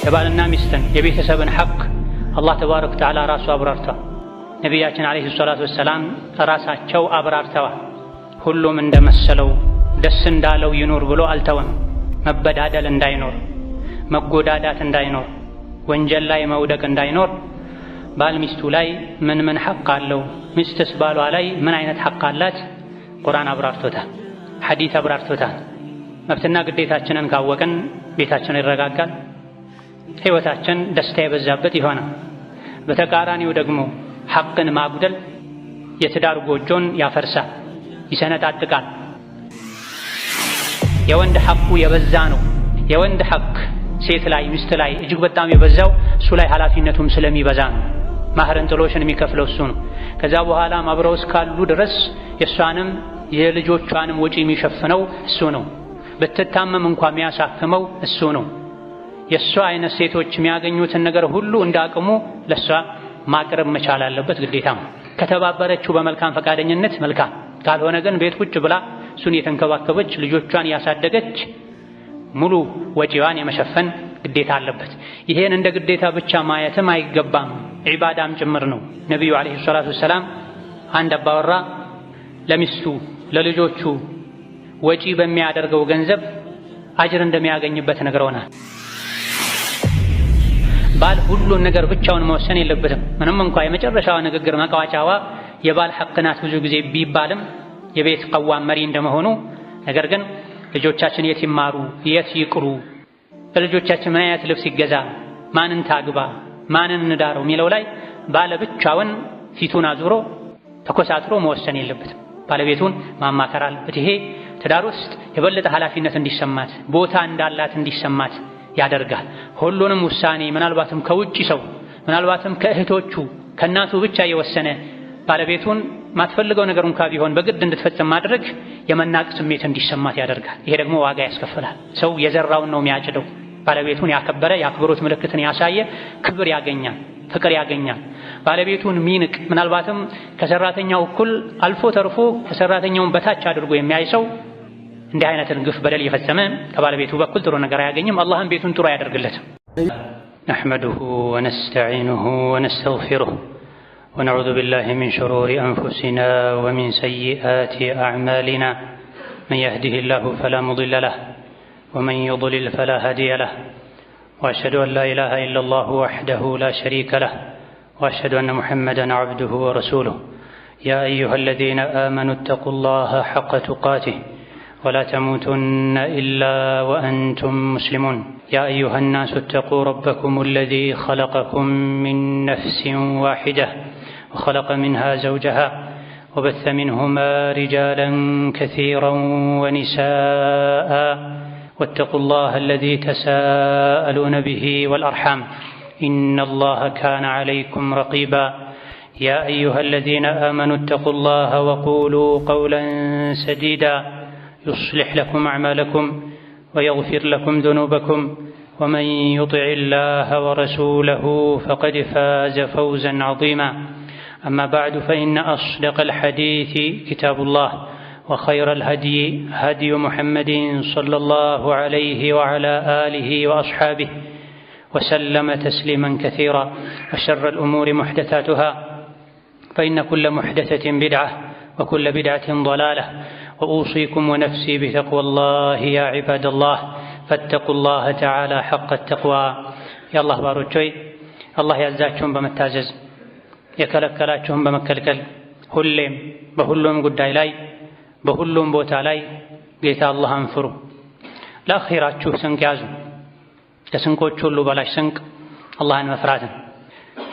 የባልና ሚስትን የቤተሰብን ሐቅ አላህ ተባረከ ወተዓላ ራሱ አብራርቷል። ነቢያችን አለይሂ ሰላቱ ወሰላም ራሳቸው አብራርተዋል። ሁሉም እንደመሰለው ደስ እንዳለው ይኑር ብሎ አልተወም። መበዳደል እንዳይኖር፣ መጎዳዳት እንዳይኖር፣ ወንጀል ላይ መውደቅ እንዳይኖር ባል ሚስቱ ላይ ምን ሐቅ አለው፣ ሚስትስ ባሏ ላይ ምን አይነት ሐቅ አላት ቁርአን አብራርቶታል፣ ሐዲስ አብራርቶታል። መብትና ግዴታችንን ካወቅን ቤታችን ይረጋጋል፣ ህይወታችን ደስታ የበዛበት ይሆናል። በተቃራኒው ደግሞ ሐቅን ማጉደል የትዳር ጎጆን ያፈርሳል፣ ይሰነጣጥቃል። የወንድ ሐቁ የበዛ ነው። የወንድ ሐቅ ሴት ላይ ሚስት ላይ እጅግ በጣም የበዛው እሱ ላይ ኃላፊነቱም ስለሚበዛ ነው። ማህርን ጥሎሽን የሚከፍለው እሱ ነው። ከዛ በኋላ አብረው እስካሉ ድረስ የእሷንም የልጆቿንም ወጪ የሚሸፍነው እሱ ነው። ብትታመም እንኳን የሚያሳክመው እሱ ነው። የእሷ አይነት ሴቶች የሚያገኙትን ነገር ሁሉ እንዳቅሙ ለእሷ ማቅረብ መቻል አለበት፣ ግዴታም። ከተባበረችው በመልካም ፈቃደኝነት መልካም፣ ካልሆነ ግን ቤት ቁጭ ብላ እሱን የተንከባከበች ልጆቿን ያሳደገች ሙሉ ወጪዋን የመሸፈን ግዴታ አለበት። ይሄን እንደ ግዴታ ብቻ ማየትም አይገባም፣ ዒባዳም ጭምር ነው። ነቢዩ ዓለይሂ ሰላቱ ወሰላም አንድ አባወራ ለሚስቱ ለልጆቹ ወጪ በሚያደርገው ገንዘብ አጅር እንደሚያገኝበት ነግረውናል። ባል ሁሉን ነገር ብቻውን መወሰን የለበትም። ምንም እንኳ የመጨረሻዋ ንግግር መቋጫዋ የባል ሐቅ ናት ብዙ ጊዜ ቢባልም የቤት ቀዋም መሪ እንደመሆኑ፣ ነገር ግን ልጆቻችን የት ይማሩ የት ይቅሩ፣ ለልጆቻችን ምን አይነት ልብስ ይገዛ፣ ማንን ታግባ፣ ማንን እንዳረው የሚለው ላይ ባለ ብቻውን ፊቱን አዙሮ ተኮሳትሮ መወሰን የለበትም። ባለቤቱን ማማከር አለበት። ይሄ ትዳር ውስጥ የበለጠ ኃላፊነት እንዲሰማት ቦታ እንዳላት እንዲሰማት ያደርጋል። ሁሉንም ውሳኔ ምናልባትም ከውጭ ሰው ምናልባትም ከእህቶቹ ከእናቱ ብቻ የወሰነ ባለቤቱን ማትፈልገው ነገር እንኳን ቢሆን በግድ እንድትፈጽም ማድረግ የመናቅ ስሜት እንዲሰማት ያደርጋል። ይሄ ደግሞ ዋጋ ያስከፍላል። ሰው የዘራውን ነው የሚያጭደው። ባለቤቱን ያከበረ የአክብሮት ምልክትን ያሳየ ክብር ያገኛል፣ ፍቅር ያገኛል። ባለቤቱን ሚንቅ ምናልባትም ከሰራተኛው እኩል አልፎ ተርፎ ከሰራተኛውን በታች አድርጎ የሚያይ ሰው እንዲህ አይነትን ግፍ በደል የፈጸመ ከባለቤቱ በኩል ጥሩ ነገር አያገኝም። አላህም ቤቱን ጥሩ አያደርግለትም። ነሕመዱሁ ወነስተዒኑሁ ወነስተግፊሩሁ ونعوذ بالله من شرور أنفسنا ومن سيئات أعمالنا من يهده الله فلا مضل له ومن يضلل فلا هادي له وأشهد أن لا إله إلا الله وحده لا شريك له وأشهد أن محمدا عبده ورسوله يا أيها الذين آمنوا اتقوا الله حق تقاته ولا تموتن إلا وأنتم مسلمون يا أيها الناس اتقوا ربكم الذي خلقكم من نفس واحدة وخلق منها زوجها وبث منهما رجالا كثيرا ونساء واتقوا الله الذي تساءلون به والأرحام إن الله كان عليكم رقيبا يا أيها الذين آمنوا اتقوا الله وقولوا قولا سديدا يصلح لكم أعمالكم ويغفر لكم ذنوبكم ومن يطع الله ورسوله فقد فاز فوزا عظيما أما بعد فإن أصدق الحديث كتاب الله وخير الهدي هدي محمد صلى الله عليه وعلى آله وأصحابه وسلم تسليما كثيرا وشر الأمور محدثاتها فإن كل محدثة بدعة وكل بدعة ضلالة وأوصيكم ونفسي بتقوى الله يا عباد الله فاتقوا الله تعالى حق التقوى يا الله باروچوي الله ያዛችሁን በመታዘዝ የከለከላችሁን በመከልከል ሁሌም በሁሉም ጉዳይ ላይ በሁሉም ቦታ ላይ ጌታ አላህን ፍሩ። ለአኺራችሁ ስንቅ ያዙ። ከስንቆች ሁሉ በላይ ስንቅ አላህን መፍራትን።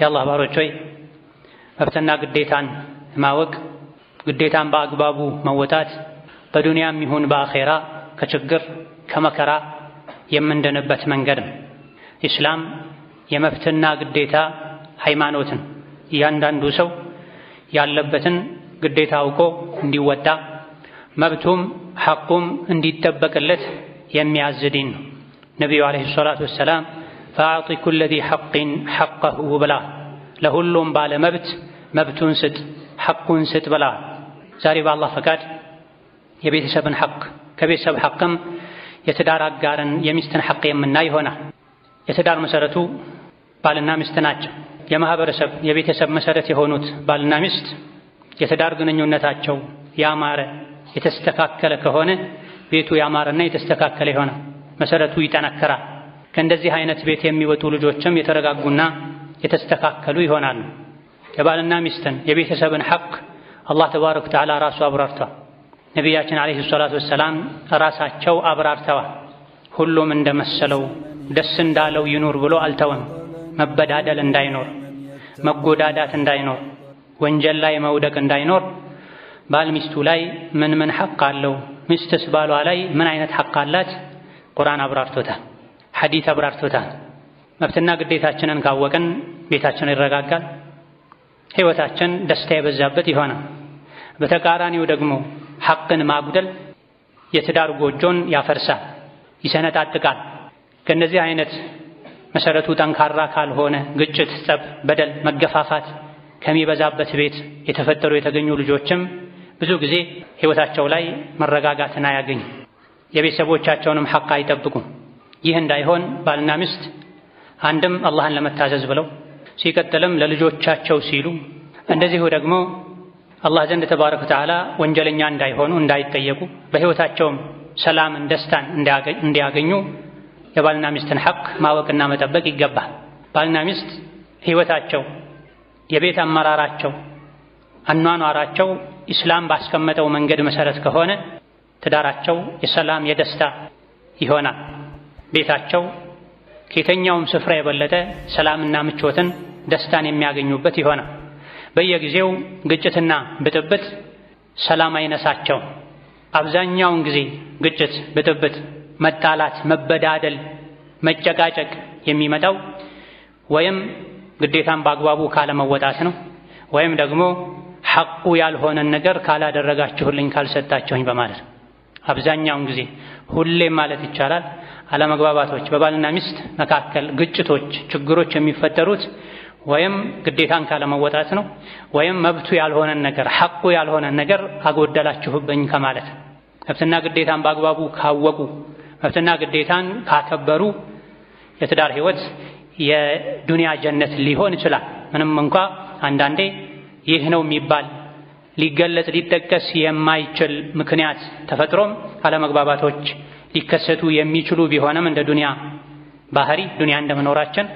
የአላህ ባሮች ሆይ መብትና ግዴታን ማወቅ፣ ግዴታን በአግባቡ መወጣት በዱንያም ይሁን በአኼራ ከችግር ከመከራ የምንድንበት መንገድ ነው። ኢስላም የመብትና ግዴታ ሃይማኖትን እያንዳንዱ ሰው ያለበትን ግዴታ አውቆ እንዲወጣ መብቱም ሐቁም እንዲጠበቅለት የሚያዝ ዲን ነው። ነቢዩ ዓለይሂ ሰላቱ ወሰላም ፈአዕጢ ኩለ ዚ ሐቅን ሐቀሁ ብላ፣ ለሁሉም ባለ መብት መብቱን ስጥ ሐቁን ስጥ ብላ። ዛሬ በአላህ ፈቃድ የቤተሰብን ሐቅ ከቤተሰብ ሐቅም የትዳር አጋርን የሚስትን ሐቅ የምናይ ይሆናል። የትዳር መሰረቱ ባልና ሚስት ናቸው። የማህበረሰብ የቤተሰብ መሰረት የሆኑት ባልና ሚስት የትዳር ግንኙነታቸው ያማረ የተስተካከለ ከሆነ ቤቱ ያማረና የተስተካከለ ይሆናል። መሰረቱ ይጠነክራል። ከእንደዚህ አይነት ቤት የሚወጡ ልጆችም የተረጋጉና የተስተካከሉ ይሆናሉ። የባልና ሚስትን የቤተሰብን ሐቅ አላህ ተባረከ ወተዓላ ራሱ አብራርቷል። ነቢያችን ዓለይሂ ሰላቱ ወሰላም ራሳቸው አብራርተዋል። ሁሉም እንደመሰለው ደስ እንዳለው ይኑር ብሎ አልተወም። መበዳደል እንዳይኖር፣ መጎዳዳት እንዳይኖር፣ ወንጀል ላይ መውደቅ እንዳይኖር ባል ሚስቱ ላይ ምን ሐቅ አለው፣ ሚስትስ ባሏ ላይ ምን አይነት ሐቅ አላት ቁርአን አብራርቶታል፣ ሐዲስ አብራርቶታል። መብትና ግዴታችንን ካወቅን ቤታችን ይረጋጋል፣ ህይወታችን ደስታ የበዛበት ይሆናል። በተቃራኒው ደግሞ ሐቅን ማጉደል የትዳር ጎጆን ያፈርሳል፣ ይሰነጣጥቃል። ከእነዚህ አይነት መሰረቱ ጠንካራ ካልሆነ ግጭት፣ ጸብ፣ በደል፣ መገፋፋት ከሚበዛበት ቤት የተፈጠሩ የተገኙ ልጆችም ብዙ ጊዜ ህይወታቸው ላይ መረጋጋትን አያገኙ፣ የቤተሰቦቻቸውንም ሐቅ አይጠብቁም። ይህ እንዳይሆን ባልና ሚስት አንድም አላህን ለመታዘዝ ብለው ሲቀጥልም ለልጆቻቸው ሲሉ እንደዚሁ ደግሞ አላህ ዘንድ ተባረከ ወተዓላ ወንጀለኛ እንዳይሆኑ እንዳይጠየቁ በህይወታቸውም ሰላምን ደስታን እንዲያገኙ የባልና ሚስትን ሐቅ ማወቅና መጠበቅ ይገባል። ባልና ሚስት ህይወታቸው የቤት አመራራቸው አኗኗራቸው ኢስላም ባስቀመጠው መንገድ መሰረት ከሆነ ትዳራቸው የሰላም የደስታ ይሆናል። ቤታቸው ከየትኛውም ስፍራ የበለጠ ሰላምና ምቾትን ደስታን የሚያገኙበት ይሆናል። በየጊዜው ግጭትና ብጥብጥ ሰላም አይነሳቸው። አብዛኛውን ጊዜ ግጭት፣ ብጥብጥ፣ መጣላት፣ መበዳደል፣ መጨቃጨቅ የሚመጣው ወይም ግዴታን በአግባቡ ካለመወጣት ነው ወይም ደግሞ ሐቁ ያልሆነን ነገር ካላደረጋችሁልኝ ካልሰጣችሁኝ በማለት ነው። አብዛኛውን ጊዜ ሁሌም ማለት ይቻላል አለመግባባቶች በባልና ሚስት መካከል ግጭቶች፣ ችግሮች የሚፈጠሩት ወይም ግዴታን ካለመወጣት ነው ወይም መብቱ ያልሆነን ነገር ሐቁ ያልሆነን ነገር አጎደላችሁብኝ ከማለት። መብትና ግዴታን በአግባቡ ካወቁ መብትና ግዴታን ካከበሩ የትዳር ህይወት የዱንያ ጀነት ሊሆን ይችላል። ምንም እንኳ አንዳንዴ ይህ ነው የሚባል ሊገለጽ ሊጠቀስ የማይችል ምክንያት ተፈጥሮም አለመግባባቶች ሊከሰቱ የሚችሉ ቢሆንም እንደ ዱንያ ባህሪ ዱንያ እንደመኖራችን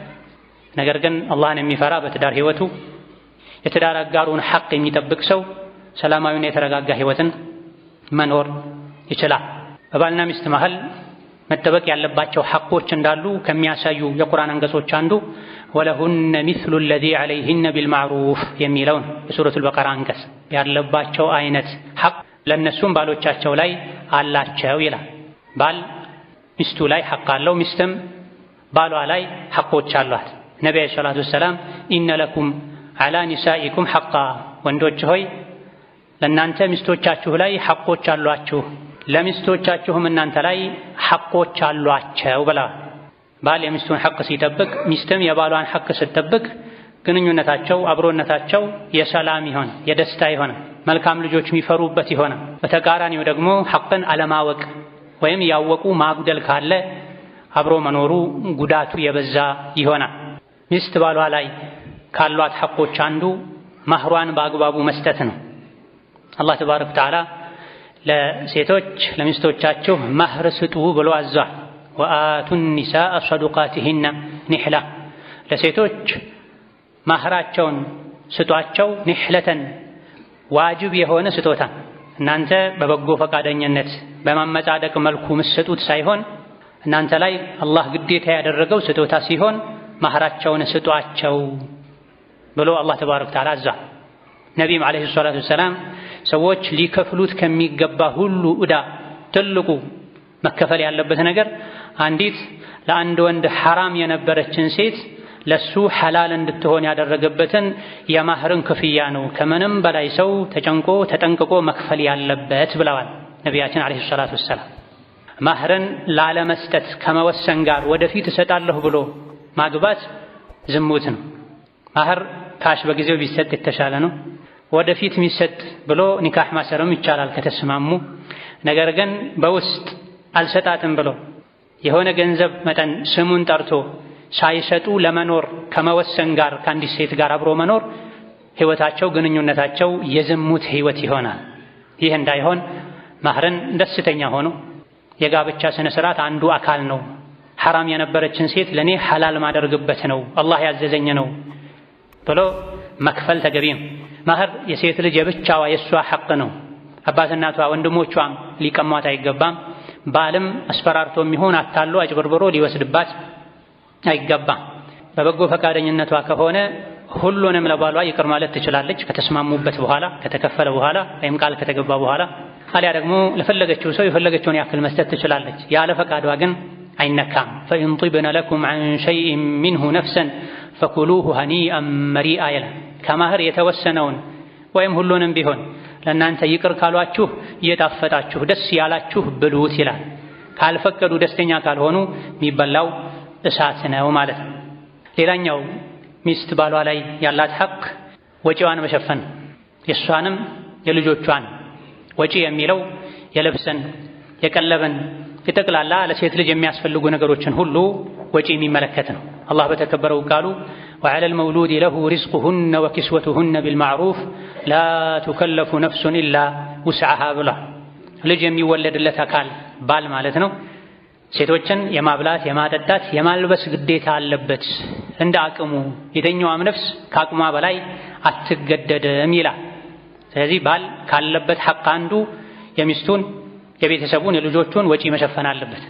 ነገር ግን አላህን የሚፈራ በትዳር ህይወቱ የትዳር አጋሩን ሐቅ የሚጠብቅ ሰው ሰላማዊና የተረጋጋ ህይወትን መኖር ይችላል። በባልና ሚስት መሃል መጠበቅ ያለባቸው ሐቆች እንዳሉ ከሚያሳዩ የቁርአን አንቀጾች አንዱ ወለሁነ ሚስሉ ለዚ ዐለይሂነ ቢልማዕሩፍ የሚለውን የሱረቱል በቀራ አንቀጽ ያለባቸው አይነት ሐቅ ለነሱም ባሎቻቸው ላይ አላቸው ይላል። ባል ሚስቱ ላይ ሐቅ አለው፣ ሚስትም ባሏ ላይ ሐቆች አሏት። ነብዩ ሰለላሁ ዐለይሂ ወሰለም ኢነ ለኩም ዐላ ኒሳኢኩም ሐቃ፣ ወንዶች ሆይ ለእናንተ ሚስቶቻችሁ ላይ ሐቆች አሏችሁ፣ ለሚስቶቻችሁም እናንተ ላይ ሐቆች አሏቸው ብለዋል። ባል የሚስቱን ሐቅ ሲጠብቅ ሚስትም የባሏን ሐቅ ስትጠብቅ ግንኙነታቸው አብሮነታቸው የሰላም ይሆን የደስታ ይሆን መልካም ልጆች የሚፈሩበት ይሆን። በተቃራኒው ደግሞ ሐቅን አለማወቅ ወይም ያወቁ ማጉደል ካለ አብሮ መኖሩ ጉዳቱ የበዛ ይሆናል። ሚስት ባሏ ላይ ካሏት ሐቆች አንዱ ማህሯን በአግባቡ መስጠት ነው። አላህ ተባረከ ወተዓላ ለሴቶች ለሚስቶቻችሁ ማህር ስጡ ብሎ አዟል። ወአቱ ኒሳአ ሰዱቃቲሂነ ኒሕላ፣ ለሴቶች ማህራቸውን ስጧቸው፣ ኒሕለተን ዋጅብ የሆነ ስጦታ። እናንተ በበጎ ፈቃደኝነት በማመጻደቅ መልኩ ምትሰጡት ሳይሆን እናንተ ላይ አላህ ግዴታ ያደረገው ስጦታ ሲሆን ማህራቸውን ስጧቸው ብሎ አላህ ተባረከ ወተዓላ አዟል። ነቢይም ዓለይሂ ሰላቱ ወሰላም ሰዎች ሊከፍሉት ከሚገባ ሁሉ ዕዳ ትልቁ መከፈል ያለበት ነገር አንዲት ለአንድ ወንድ ሐራም የነበረችን ሴት ለሱ ሐላል እንድትሆን ያደረገበትን የማህርን ክፍያ ነው ከምንም በላይ ሰው ተጨንቆ ተጠንቅቆ መክፈል ያለበት ብለዋል ነቢያችን ዓለይሂ ሰላቱ ወሰላም። ማህርን ላለመስጠት ከመወሰን ጋር ወደፊት እሰጣለሁ ብሎ ማግባት ዝሙት ነው። ማህር ካሽ በጊዜው ቢሰጥ የተሻለ ነው። ወደፊት የሚሰጥ ብሎ ኒካህ ማሰርም ይቻላል ከተስማሙ። ነገር ግን በውስጥ አልሰጣትም ብሎ የሆነ ገንዘብ መጠን ስሙን ጠርቶ ሳይሰጡ ለመኖር ከመወሰን ጋር ከአንዲት ሴት ጋር አብሮ መኖር ህይወታቸው ግንኙነታቸው የዝሙት ህይወት ይሆናል። ይህ እንዳይሆን ማህርን ደስተኛ ሆኖ የጋብቻ ስነ ስርዓት አንዱ አካል ነው፣ ሐራም የነበረችን ሴት ለኔ ሐላል ማደርግበት ነው፣ አላህ ያዘዘኝ ነው ብሎ መክፈል ተገቢ ነው። ማህር የሴት ልጅ የብቻዋ የሷ ሐቅ ነው። አባት እናቷ ወንድሞቿም ሊቀሟት አይገባም። ባልም አስፈራርቶም ይሁን አታሎ አጭበርብሮ ሊወስድባት አይገባም። በበጎ ፈቃደኝነቷ ከሆነ ሁሉንም ለባሏ ይቅር ማለት ትችላለች ከተስማሙበት በኋላ ከተከፈለ በኋላ ወይም ቃል ከተገባ በኋላ። አሊያ ደግሞ ለፈለገችው ሰው የፈለገችውን ያክል መስጠት ትችላለች። ያለ ፈቃዷ ግን አይነካም። ፈኢን ጢብነ ለኩም ዐን ሸይኢን ሚንሁ ነፍሰን ፈኩሉሁ ሀኒአን መሪአ ይላል። ከማህር የተወሰነውን ወይም ሁሉንም ቢሆን ለእናንተ ይቅር ካሏችሁ እየጣፈጣችሁ ደስ ያላችሁ ብሉት ይላል። ካልፈቀዱ ደስተኛ ካልሆኑ የሚበላው እሳት ነው ማለት ነው። ሌላኛው ሚስት ባሏ ላይ ያላት ሐቅ ወጪዋን መሸፈን፣ የእሷንም የልጆቿን ወጪ የሚለው የልብስን፣ የቀለብን፣ የጠቅላላ ለሴት ልጅ የሚያስፈልጉ ነገሮችን ሁሉ ወጪ የሚመለከት ነው። አላህ በተከበረው ቃሉ ወዐለል መውሉድ ለሁ ሪዝቁሁነ ወኪስወቱሁነ ቢልማዕሩፍ ላ ቱከለፉ ነፍሱን ኢላ ውስዐሃ ብሏል። ልጅ የሚወለድለት አካል ባል ማለት ነው። ሴቶችን የማብላት የማጠጣት የማልበስ ግዴታ አለበት እንደ አቅሙ። የትኛዋም ነፍስ ከአቅሟ በላይ አትገደድም ይላል። ስለዚህ ባል ካለበት ሐቅ አንዱ የሚስቱን፣ የቤተሰቡን፣ የልጆቹን ወጪ መሸፈን አለበት።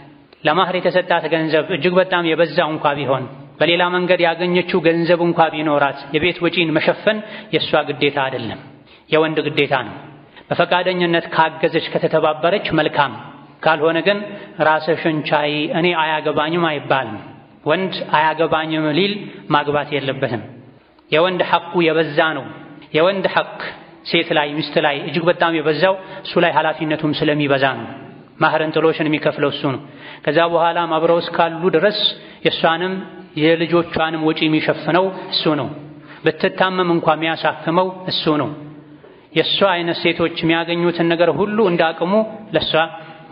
ለማህር የተሰጣት ገንዘብ እጅግ በጣም የበዛ እንኳ ቢሆን በሌላ መንገድ ያገኘችው ገንዘብ እንኳ ቢኖራት የቤት ወጪን መሸፈን የእሷ ግዴታ አይደለም፣ የወንድ ግዴታ ነው። በፈቃደኝነት ካገዘች ከተተባበረች መልካም፣ ካልሆነ ግን ራስሽን ቻይ እኔ አያገባኝም አይባልም። ወንድ አያገባኝም ሊል ማግባት የለበትም። የወንድ ሐቁ የበዛ ነው። የወንድ ሐቅ ሴት ላይ ሚስት ላይ እጅግ በጣም የበዛው እሱ ላይ ኃላፊነቱም ስለሚበዛ ነው። ማህርን ጥሎሽን የሚከፍለው እሱ ነው። ከዛ በኋላም አብረው እስካሉ ድረስ የእሷንም የልጆቿንም ወጪ የሚሸፍነው እሱ ነው። ብትታመም እንኳ የሚያሳክመው እሱ ነው። የእሷ አይነት ሴቶች የሚያገኙትን ነገር ሁሉ እንዳቅሙ ለእሷ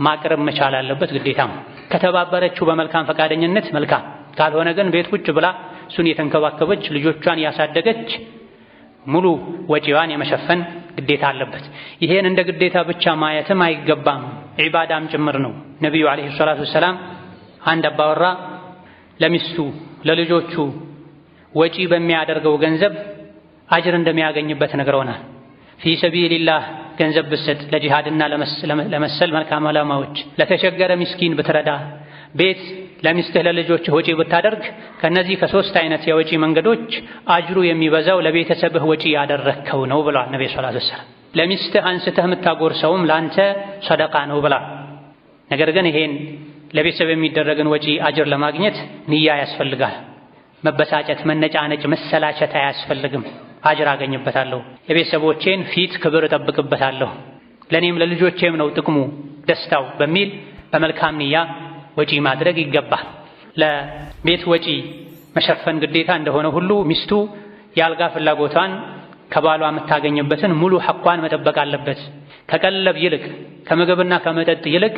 ማቅረብ መቻል አለበት፣ ግዴታ ነው። ከተባበረችው በመልካም ፈቃደኝነት መልካም፣ ካልሆነ ግን ቤት ቁጭ ብላ እሱን የተንከባከበች ልጆቿን ያሳደገች ሙሉ ወጪዋን የመሸፈን ግዴታ አለበት። ይሄን እንደ ግዴታ ብቻ ማየትም አይገባም፣ ዒባዳም ጭምር ነው። ነቢዩ ዓለይሂ ሰላቱ ወሰላም አንድ አባወራ ለሚስቱ ለልጆቹ ወጪ በሚያደርገው ገንዘብ አጅር እንደሚያገኝበት ነግረውናል። ፊ ሰቢልላህ ገንዘብ ብትሰጥ፣ ለጂሃድና ለመሰል መልካም ዓላማዎች፣ ለተቸገረ ምስኪን ብትረዳ፣ ቤት ለሚስትህ ለልጆችህ ወጪ ብታደርግ ከነዚህ ከሶስት አይነት የወጪ መንገዶች አጅሩ የሚበዛው ለቤተሰብህ ወጪ ያደረግከው ነው ብለዋል ነብዩ ሰለላሁ ዐለይሂ ወሰለም። ለሚስትህ አንስተህ የምታጎርሰውም ለአንተ ሰደቃ ነው ብላ። ነገር ግን ይሄን ለቤተሰብ የሚደረግን ወጪ አጅር ለማግኘት ንያ ያስፈልጋል። መበሳጨት፣ መነጫነጭ፣ መሰላቸት አያስፈልግም። አጅር አገኝበታለሁ፣ የቤተሰቦቼን ፊት ክብር እጠብቅበታለሁ፣ ለኔም ለልጆቼም ነው ጥቅሙ ደስታው በሚል በመልካም ንያ ወጪ ማድረግ ይገባል። ለቤት ወጪ መሸፈን ግዴታ እንደሆነ ሁሉ ሚስቱ የአልጋ ፍላጎቷን ከባሏ የምታገኝበትን ሙሉ ሐቋን መጠበቅ አለበት። ከቀለብ ይልቅ ከምግብና ከመጠጥ ይልቅ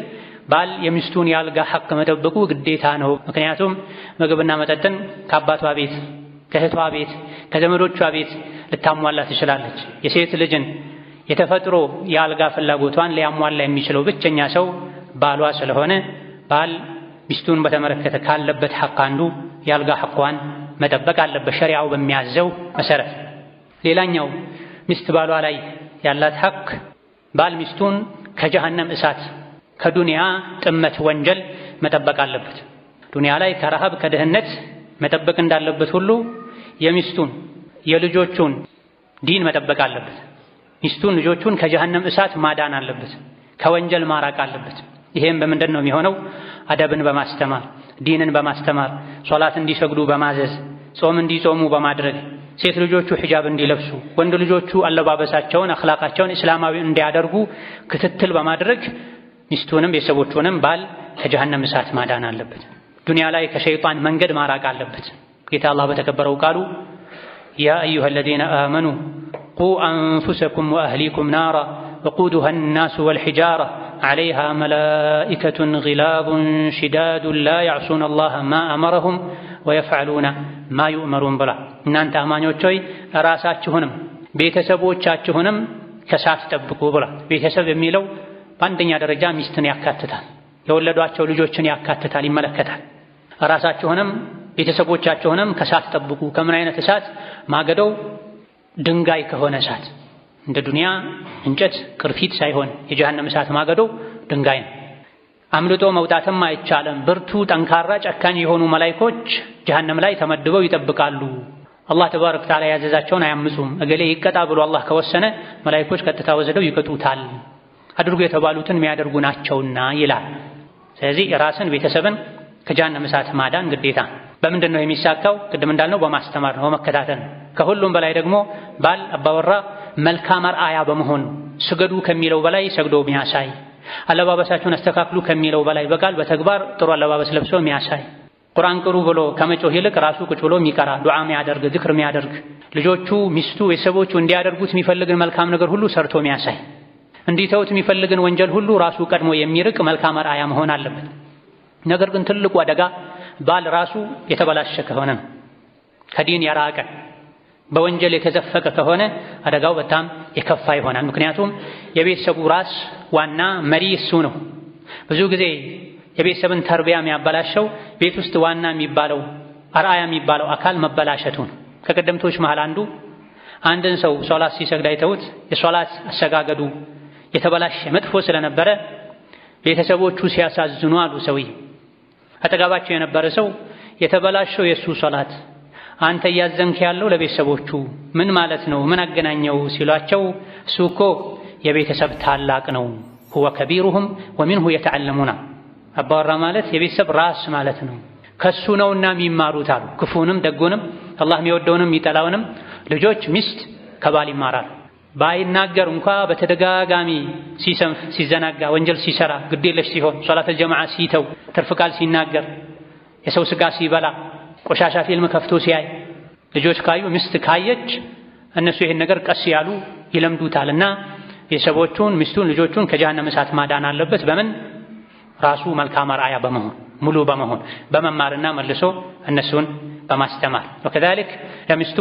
ባል የሚስቱን የአልጋ ሐቅ መጠበቁ ግዴታ ነው። ምክንያቱም ምግብና መጠጥን ከአባቷ ቤት፣ ከእህቷ ቤት፣ ከዘመዶቿ ቤት ልታሟላ ትችላለች። የሴት ልጅን የተፈጥሮ የአልጋ ፍላጎቷን ሊያሟላ የሚችለው ብቸኛ ሰው ባሏ ስለሆነ ባል ሚስቱን በተመለከተ ካለበት ሐቅ አንዱ የአልጋ ሐቋን መጠበቅ አለበት ሸሪዓው በሚያዘው መሰረት። ሌላኛው ሚስት ባሏ ላይ ያላት ሐቅ ባል ሚስቱን ከጀሃነም እሳት ከዱንያ ጥመት ወንጀል መጠበቅ አለበት። ዱንያ ላይ ከረሃብ ከድህነት መጠበቅ እንዳለበት ሁሉ የሚስቱን የልጆቹን ዲን መጠበቅ አለበት። ሚስቱን ልጆቹን ከጀሃነም እሳት ማዳን አለበት፣ ከወንጀል ማራቅ አለበት። ይሄም በምንድን ነው የሚሆነው? አደብን በማስተማር ዲንን በማስተማር ሶላት እንዲሰግዱ በማዘዝ ጾም እንዲጾሙ በማድረግ ሴት ልጆቹ ሒጃብ እንዲለብሱ ወንድ ልጆቹ አለባበሳቸውን አኽላቃቸውን እስላማዊ እንዲያደርጉ ክትትል በማድረግ ሚስቱንም ቤተሰቦቹንም ባል ከጀሃነም እሳት ማዳን አለበት። ዱንያ ላይ ከሸይጣን መንገድ ማራቅ አለበት። ጌታ አላህ በተከበረው ቃሉ ያ አዩሃ አለዚነ አመኑ قوا أنفسكم وأهليكم نارا وقودها الناس والحجارة عليها ملائكة غلاظ شداد لا يعصون الله ما أمرهم ويفعلون ما يؤمرون بلا እናንተ አማኞች ሆይ ራሳችሁንም ቤተሰቦቻችሁንም ከሳት ጠብቁ ብላ። ቤተሰብ የሚለው በአንደኛ ደረጃ ሚስትን ያካትታል፣ የወለዷቸው ልጆችን ያካትታል፣ ይመለከታል። ራሳችሁንም ቤተሰቦቻችሁንም ከሳት ጠብቁ። ከምን አይነት እሳት? ማገዶው ድንጋይ ከሆነ እሳት፣ እንደ ዱንያ እንጨት ቅርፊት ሳይሆን የጀሃነም እሳት ማገዶው ድንጋይ ነው። አምልጦ መውጣትም አይቻልም። ብርቱ ጠንካራ ጨካኝ የሆኑ መላእክቶች ጀሃነም ላይ ተመድበው ይጠብቃሉ። አላህ ተባረከ ወተዓላ ያዘዛቸውን አያምፁም። እገሌ ይቀጣ ብሎ አላህ ከወሰነ መላእክቶች ቀጥታ ወስደው ይቀጡታል። አድርጉ የተባሉትን የሚያደርጉ ናቸውና ይላል። ስለዚህ ራስን ቤተሰብን ከጀሃነም እሳት ማዳን ግዴታ። በምንድን ነው የሚሳካው? ቅድም እንዳልነው በማስተማር ነው፣ በመከታተል ነው። ከሁሉም በላይ ደግሞ ባል አባወራ መልካም አርአያ በመሆን ስገዱ ከሚለው በላይ ሰግዶ የሚያሳይ፣ አለባበሳችሁን አስተካክሉ ከሚለው በላይ በቃል በተግባር ጥሩ አለባበስ ለብሶ የሚያሳይ፣ ቁርአን ቅሩ ብሎ ከመጮህ ይልቅ ራሱ ቁጭ ብሎ የሚቀራ፣ ዱዓ የሚያደርግ፣ ዝክር የሚያደርግ፣ ልጆቹ፣ ሚስቱ፣ ቤተሰቦቹ እንዲያደርጉት የሚፈልግን መልካም ነገር ሁሉ ሰርቶ የሚያሳይ፣ እንዲተውት የሚፈልግን ወንጀል ሁሉ ራሱ ቀድሞ የሚርቅ መልካም አርአያ መሆን አለበት። ነገር ግን ትልቁ አደጋ ባል ራሱ የተበላሸ ከሆነ ነው። ከዲን የራቀ በወንጀል የተዘፈቀ ከሆነ አደጋው በጣም የከፋ ይሆናል። ምክንያቱም የቤተሰቡ ራስ ዋና መሪ እሱ ነው። ብዙ ጊዜ የቤተሰብን ተርቢያ የሚያበላሸው ቤት ውስጥ ዋና የሚባለው አርአያ የሚባለው አካል መበላሸቱ ነው። ከቀደምቶች መሃል አንድን ሰው ሶላት ሲሰግድ አይተውት የሶላት አሰጋገዱ የተበላሸ መጥፎ ስለነበረ ቤተሰቦቹ ሲያሳዝኑ አሉ ሰውዬው። አጠገባቸው የነበረ ሰው የተበላሸው የሱ ሶላት አንተ እያዘንክ ያለው ለቤተሰቦቹ ምን ማለት ነው? ምን አገናኘው ሲሏቸው እሱ እኮ የቤተሰብ ታላቅ ነው። ሁወ ከቢሩሁም ወሚንሁ የተዓለሙና አባወራ ማለት የቤተሰብ ራስ ማለት ነው። ከሱ ነውና የሚማሩት አሉ። ክፉንም ደጉንም አላህ የሚወደውንም የሚጠላውንም ልጆች፣ ሚስት ከባል ይማራሉ። ባይናገር እንኳ በተደጋጋሚ ሲሰንፍ፣ ሲዘናጋ፣ ወንጀል ሲሰራ፣ ግዴለሽ ሲሆን፣ ሶላተል ጀማዓ ሲተው፣ ትርፍ ቃል ሲናገር፣ የሰው ስጋ ሲበላ፣ ቆሻሻ ፊልም ከፍቶ ሲያይ፣ ልጆች ካዩ፣ ሚስት ካየች እነሱ ይሄን ነገር ቀስ ያሉ ይለምዱታልና ቤተሰቦቹን፣ ሚስቱን፣ ልጆቹን ከጀሃነም እሳት ማዳን አለበት። በምን? ራሱ መልካም አርአያ በመሆን ሙሉ በመሆን በመማርና መልሶ እነሱን በማስተማር ወከዛሊክ ለሚስቱ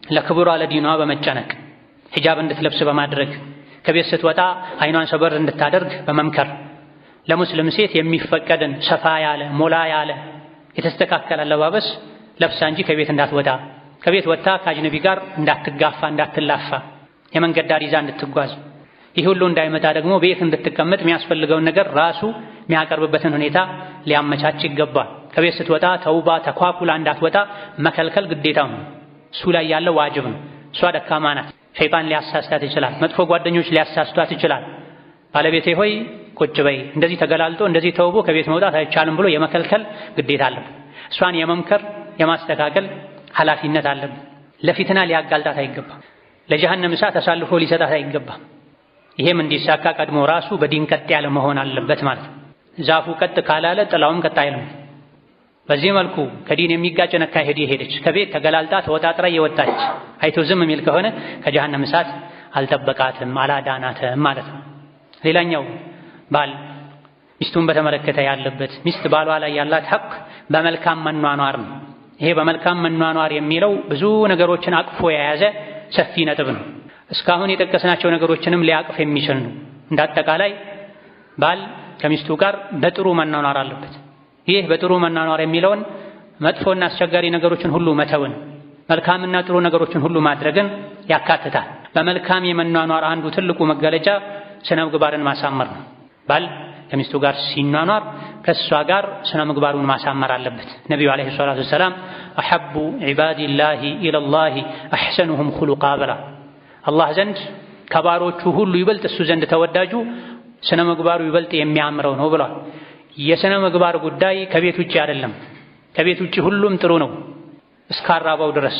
ለክብሯ ለዲኗ በመጨነቅ ሂጃብ እንድትለብስ በማድረግ ከቤት ስትወጣ አይኗን ሰበር እንድታደርግ በመምከር ለሙስሊም ሴት የሚፈቀድን ሰፋ ያለ ሞላ ያለ የተስተካከለ አለባበስ ለብሳ እንጂ ከቤት እንዳትወጣ፣ ከቤት ወጥታ ከአጅነቢ ጋር እንዳትጋፋ እንዳትላፋ፣ የመንገድ ዳር ይዛ እንድትጓዝ፣ ይህ ሁሉ እንዳይመጣ ደግሞ ቤት እንድትቀመጥ የሚያስፈልገውን ነገር ራሱ የሚያቀርብበትን ሁኔታ ሊያመቻች ይገባል። ከቤት ስትወጣ ተውባ ተኳኩላ እንዳትወጣ መከልከል ግዴታው ነው። እሱ ላይ ያለው ዋጅብ ነው። እሷ ደካማ ናት። ሸይጣን ሊያሳስታት ይችላል። መጥፎ ጓደኞች ሊያሳስቷት ይችላል። ባለቤቴ ሆይ ቁጭ በይ፣ እንደዚህ ተገላልጦ እንደዚህ ተውቦ ከቤት መውጣት አይቻልም ብሎ የመከልከል ግዴታ አለበት። እሷን የመምከር የማስተካከል ኃላፊነት አለበት። ለፊትና ሊያጋልጣት አይገባም። ለጀሃነም እሳት አሳልፎ ሊሰጣት አይገባም። ይሄም እንዲሳካ ቀድሞ ራሱ በዲን ቀጥ ያለ መሆን አለበት ማለት ነው። ዛፉ ቀጥ ካላለ ጥላውም ቀጥ አይልም። በዚህ መልኩ ከዲን የሚጋጭ አካሄድ የሄደች ከቤት ተገላልጣ ተወጣጥራ የወጣች አይቶ ዝም የሚል ከሆነ ከጀሃነም እሳት አልጠበቃትም አላዳናትም ማለት ነው። ሌላኛው ባል ሚስቱን በተመለከተ ያለበት ሚስት ባሏ ላይ ያላት ሐቅ በመልካም መኗኗር ነው። ይሄ በመልካም መኗኗር የሚለው ብዙ ነገሮችን አቅፎ የያዘ ሰፊ ነጥብ ነው። እስካሁን የጠቀስናቸው ነገሮችንም ሊያቅፍ የሚችል ነው። እንዳጠቃላይ ባል ከሚስቱ ጋር በጥሩ መኗኗር አለበት። ይህ በጥሩ መኗኗር የሚለውን መጥፎና አስቸጋሪ ነገሮችን ሁሉ መተውን፣ መልካምና ጥሩ ነገሮችን ሁሉ ማድረግን ያካትታል። በመልካም የመኗኗር አንዱ ትልቁ መገለጫ ስነ ምግባርን ማሳመር ነው። ባል ከሚስቱ ጋር ሲኗኗር ከእሷ ጋር ስነ ምግባሩን ማሳመር አለበት። ነቢዩ ዓለይሂ ሰላቱ ወሰላም አሐቡ ዒባዲላሂ ኢለላሂ አሕሰኑሁም ኹሉቃ ብላ አላህ ዘንድ ከባሮቹ ሁሉ ይበልጥ እሱ ዘንድ ተወዳጁ ስነ ምግባሩ ይበልጥ የሚያምረው ነው ብሏል። የስነ ምግባር ጉዳይ ከቤት ውጭ አይደለም። ከቤት ውጭ ሁሉም ጥሩ ነው እስካራባው ድረስ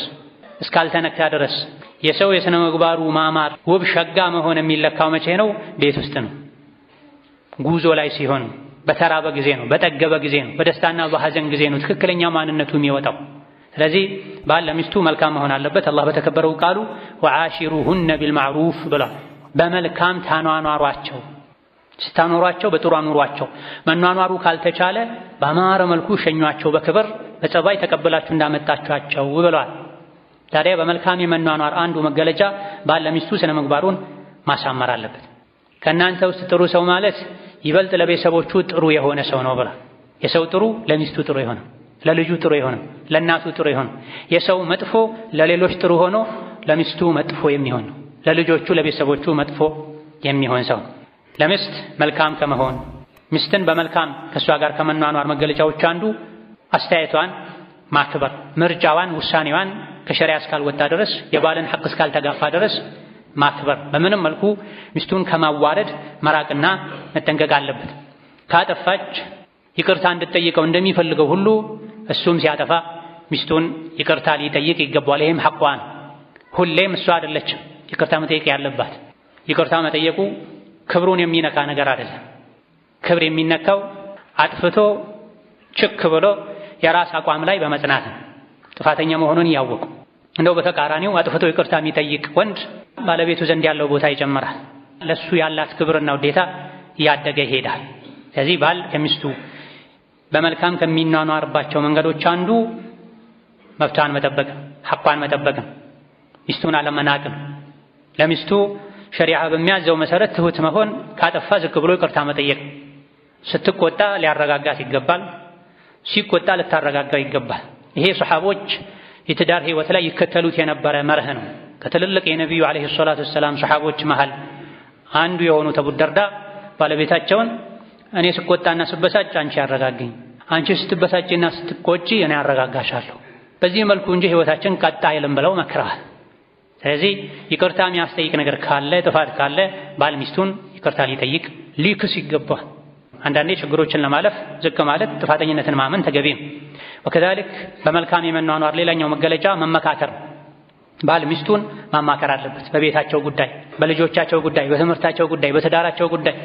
እስካልተነካ ድረስ። የሰው የስነ ምግባሩ ማማር ውብ ሸጋ መሆን የሚለካው መቼ ነው? ቤት ውስጥ ነው። ጉዞ ላይ ሲሆን፣ በተራበ ጊዜ ነው፣ በጠገበ ጊዜ ነው፣ በደስታና በሐዘን ጊዜ ነው ትክክለኛ ማንነቱ የሚወጣው። ስለዚህ ባል ለሚስቱ መልካም መሆን አለበት። አላህ በተከበረው ቃሉ ወዓሺሩሁነ ቢልማዕሩፍ ብሏል። በመልካም ታኗኗሯቸው፣ ስታኖሯቸው በጥሩ አኑሯቸው። መኗኗሩ ካልተቻለ በአማረ መልኩ ሸኟቸው፣ በክብር በጸባይ ተቀበላችሁ እንዳመጣችኋቸው ብሏል። ታዲያ በመልካም የመኗኗር አንዱ መገለጫ ባል ለሚስቱ ስነ ምግባሩን ማሳመር አለበት። ከእናንተ ውስጥ ጥሩ ሰው ማለት ይበልጥ ለቤተሰቦቹ ጥሩ የሆነ ሰው ነው ብሏል። የሰው ጥሩ ለሚስቱ ጥሩ የሆነ፣ ለልጁ ጥሩ የሆነ፣ ለእናቱ ጥሩ የሆነ። የሰው መጥፎ ለሌሎች ጥሩ ሆኖ ለሚስቱ መጥፎ የሚሆን ነው። ለልጆቹ ለቤተሰቦቹ መጥፎ የሚሆን ሰው። ለሚስት መልካም ከመሆን ሚስትን በመልካም ከእሷ ጋር ከመኗኗር መገለጫዎች አንዱ አስተያየቷን ማክበር፣ ምርጫዋን፣ ውሳኔዋን ከሸሪዓ እስካልወጣ ድረስ የባልን ሐቅ እስካልተጋፋ ድረስ ማክበር። በምንም መልኩ ሚስቱን ከማዋረድ መራቅና መጠንቀቅ አለበት። ካጠፋች ይቅርታ እንድትጠይቀው እንደሚፈልገው ሁሉ እሱም ሲያጠፋ ሚስቱን ይቅርታ ሊጠይቅ ይገባዋል። ይህም ሐቋን ሁሌም እሷ አይደለችም ይቅርታ መጠየቅ ያለባት። ይቅርታ መጠየቁ ክብሩን የሚነካ ነገር አይደለም። ክብር የሚነካው አጥፍቶ ችክ ብሎ የራስ አቋም ላይ በመጽናት ነው፣ ጥፋተኛ መሆኑን እያወቁ። እንደው በተቃራኒው አጥፍቶ ይቅርታ የሚጠይቅ ወንድ ባለቤቱ ዘንድ ያለው ቦታ ይጨምራል፣ ለሱ ያላት ክብርና ውዴታ እያደገ ይሄዳል። ስለዚህ ባል ከሚስቱ በመልካም ከሚኗኗርባቸው መንገዶች አንዱ መብቷን መጠበቅ፣ ሐቋን መጠበቅ፣ ሚስቱን አለመናቅም። ለሚስቱ ሸሪዓ በሚያዘው መሰረት ትሁት መሆን፣ ካጠፋ ዝቅ ብሎ ይቅርታ መጠየቅ። ስትቆጣ ሊያረጋጋት ይገባል፣ ሲቆጣ ልታረጋጋው ይገባል። ይሄ ሰሓቦች የትዳር ህይወት ላይ ይከተሉት የነበረ መርህ ነው። ከትልልቅ የነቢዩ ዓለይሂ ሰላቱ ወሰላም ሰሓቦች መሃል አንዱ የሆኑት አቡ ደርዳ ባለቤታቸውን እኔ ስቆጣና ስበሳጭ አንቺ ያረጋግኝ፣ አንቺ ስትበሳጭና ስትቆጪ እኔ ያረጋጋሻለሁ፣ በዚህ መልኩ እንጂ ህይወታችን ቀጣ አይልም ብለው መክረዋል። ስለዚህ ይቅርታ የሚያስጠይቅ ነገር ካለ፣ ጥፋት ካለ ባል ሚስቱን ይቅርታ ሊጠይቅ ሊክስ ይገባል። አንዳንዴ ችግሮችን ለማለፍ ዝቅ ማለት ጥፋተኝነትን ማመን ተገቢ ነው። ወከዛሊክ በመልካም የመኗኗር ሌላኛው መገለጫ መመካከር። ባል ሚስቱን ማማከር አለበት፣ በቤታቸው ጉዳይ፣ በልጆቻቸው ጉዳይ፣ በትምህርታቸው ጉዳይ፣ በትዳራቸው ጉዳይ።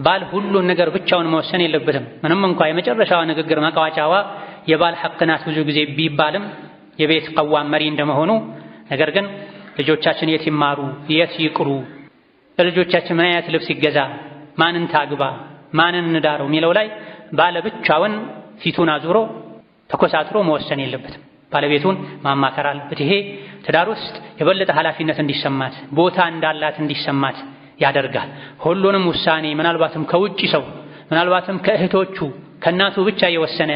ባል ሁሉን ነገር ብቻውን መወሰን የለበትም። ምንም እንኳ የመጨረሻዋ ንግግር መቃወጫዋ የባል ሐቅ ናት ብዙ ጊዜ ቢባልም የቤት ቀዋም መሪ እንደመሆኑ፣ ነገር ግን ልጆቻችን የት ይማሩ፣ የት ይቅሩ፣ ለልጆቻችን ምን አይነት ልብስ ይገዛ፣ ማንን ታግባ፣ ማንን እንዳረው የሚለው ላይ ባለ ብቻውን ፊቱን አዙሮ ተኮሳትሮ መወሰን የለበትም። ባለቤቱን ማማከር አለበት። ይሄ ትዳር ውስጥ የበለጠ ኃላፊነት እንዲሰማት፣ ቦታ እንዳላት እንዲሰማት ያደርጋል። ሁሉንም ውሳኔ ምናልባትም ከውጭ ሰው፣ ምናልባትም ከእህቶቹ ከእናቱ ብቻ የወሰነ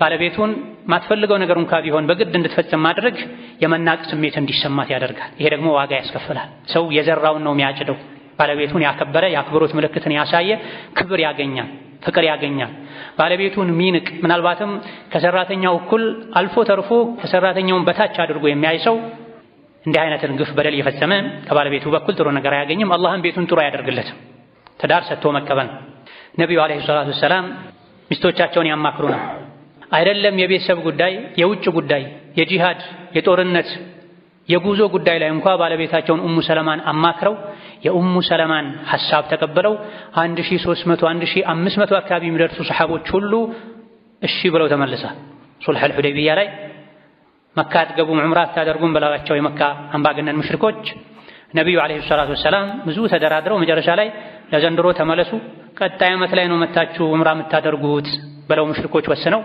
ባለቤቱን ማትፈልገው ነገር እንኳ ቢሆን በግድ እንድትፈጽም ማድረግ የመናቅ ስሜት እንዲሰማት ያደርጋል። ይሄ ደግሞ ዋጋ ያስከፍላል። ሰው የዘራውን ነው የሚያጭደው። ባለቤቱን ያከበረ የአክብሮት ምልክትን ያሳየ ክብር ያገኛል፣ ፍቅር ያገኛል። ባለቤቱን ሚንቅ፣ ምናልባትም ከሰራተኛው እኩል አልፎ ተርፎ ከሰራተኛውን በታች አድርጎ የሚያይ ሰው እንዲህ አይነትን ግፍ በደል እየፈጸመ ከባለቤቱ በኩል ጥሩ ነገር አያገኝም። አላህም ቤቱን ጥሩ አያደርግለትም። ትዳር ሰጥቶ መቀበል። ነቢዩ ዓለይሂ ሰላቱ ወሰላም ሚስቶቻቸውን ያማክሩ ነው። አይደለም የቤተሰብ ጉዳይ፣ የውጭ ጉዳይ፣ የጂሃድ፣ የጦርነት፣ የጉዞ ጉዳይ ላይ እንኳ ባለቤታቸውን ኡሙ ሰለማን አማክረው የኡሙ ሰለማን ሐሳብ ተቀበለው 1300 1500 አካባቢ የሚደርሱ ሰሓቦች ሁሉ እሺ ብለው ተመልሰዋል። ሱልሑል ሁደይቢያ ላይ መካ አትገቡም ዑምራ አታደርጉም ብለዋቸው የመካ አምባገነን ሙሽሪኮች ነቢዩ ዓለይሂ ሰላቱ ወሰላም ብዙ ተደራድረው መጨረሻ ላይ ለዘንድሮ ተመለሱ፣ ቀጣይ ዓመት ላይ ነው መታችሁ ዑምራ የምታደርጉት ብለው ሙሽሪኮች ወስነው